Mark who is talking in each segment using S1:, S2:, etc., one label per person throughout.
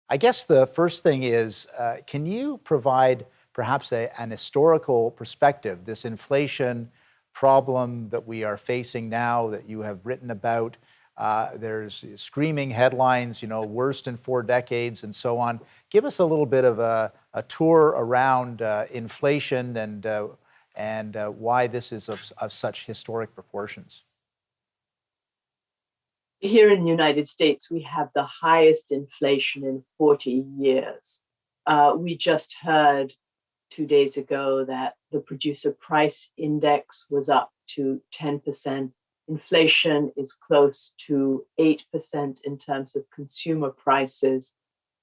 S1: I guess the first thing is, can you provide perhaps an historical perspective, this inflation problem that we are facing now that you have written about? There's screaming headlines, worst in 4 decades and so on. Give us a little bit of a tour around inflation and why this is of such historic proportions.
S2: Here in the United States, we have the highest inflation in 40 years. We just heard 2 days ago that the producer price index was up to 10%. Inflation is close to 8% in terms of consumer prices.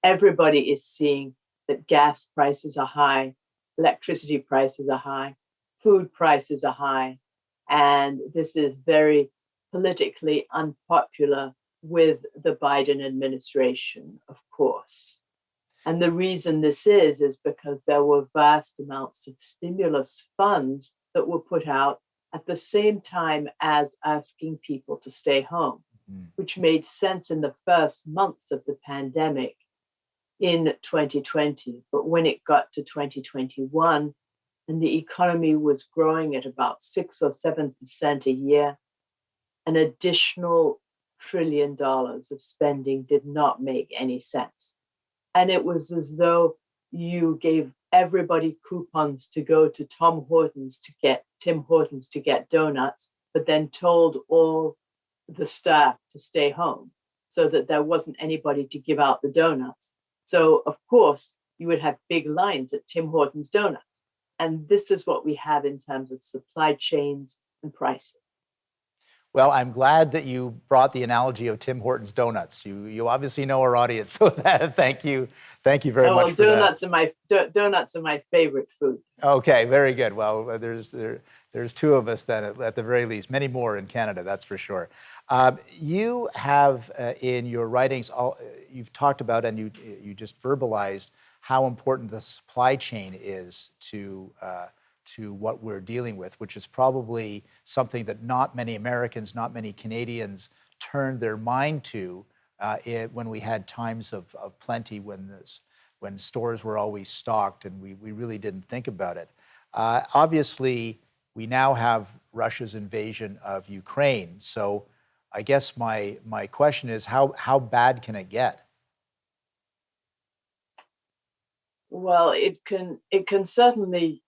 S2: Everybody is seeing that gas prices are high, electricity prices are high, food prices are high, and this is very politically unpopular with the Biden administration, of course. And the reason this is because there were vast amounts of stimulus funds that were put out at the same time as asking people to stay home, which made sense in the first months of the pandemic in 2020. But when it got to 2021 and the economy was growing at about 6 or 7% a year, an additional $1 trillion of spending did not make any sense. And it was as though you gave everybody coupons to go to Tim Hortons to get donuts, but then told all the staff to stay home so that there wasn't anybody to give out the donuts. So of course you would have big lines at Tim Hortons donuts. And this is what we have in terms of supply chains and pricing.
S1: Well, I'm glad that you brought the analogy of Tim Hortons donuts. You obviously know our audience, so thank you very much for
S2: donuts
S1: that.
S2: Donuts are my favorite food.
S1: Okay, very good. Well, there's two of us then, at the very least, many more in Canada, that's for sure. You have in your writings, you've talked about and you just verbalized how important the supply chain is to what we're dealing with, which is probably something that not many Americans, not many Canadians turned their mind to when we had times of plenty, when stores were always stocked and we really didn't think about it. Obviously, we now have Russia's invasion of Ukraine. So I guess my question is, how bad can it get?
S2: Well, it could certainly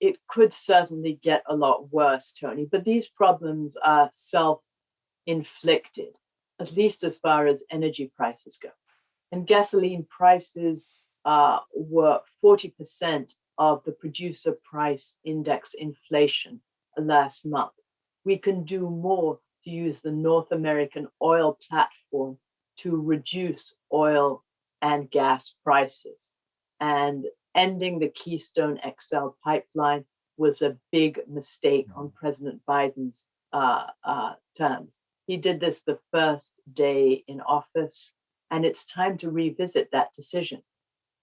S2: get a lot worse, Tony, but these problems are self-inflicted, at least as far as energy prices go. And gasoline prices were 40% of the producer price index inflation last month. We can do more to use the North American oil platform to reduce oil and gas prices. And ending the Keystone XL pipeline was a big mistake on President Biden's terms. He did this the first day in office, and it's time to revisit that decision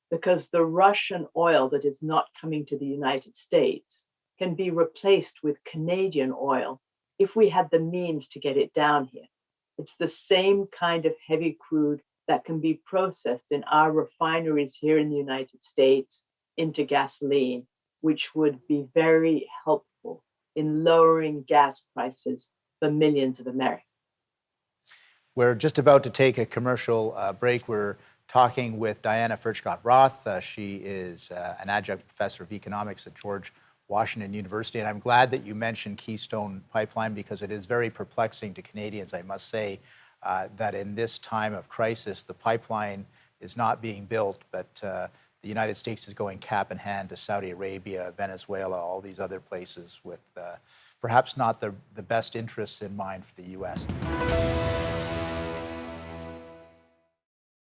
S2: because the Russian oil that is not coming to the United States can be replaced with Canadian oil if we had the means to get it down here. It's the same kind of heavy crude that can be processed in our refineries here in the United States into gasoline, which would be very helpful in lowering gas prices for millions of Americans.
S1: We're just about to take a commercial break. We're talking with Diana Furchtgott-Roth. She is an adjunct professor of economics at George Washington University. And I'm glad that you mentioned Keystone Pipeline because it is very perplexing to Canadians, I must say, that in this time of crisis, the pipeline is not being built, but the United States is going cap in hand to Saudi Arabia, Venezuela, all these other places with perhaps not the best interests in mind for the U.S.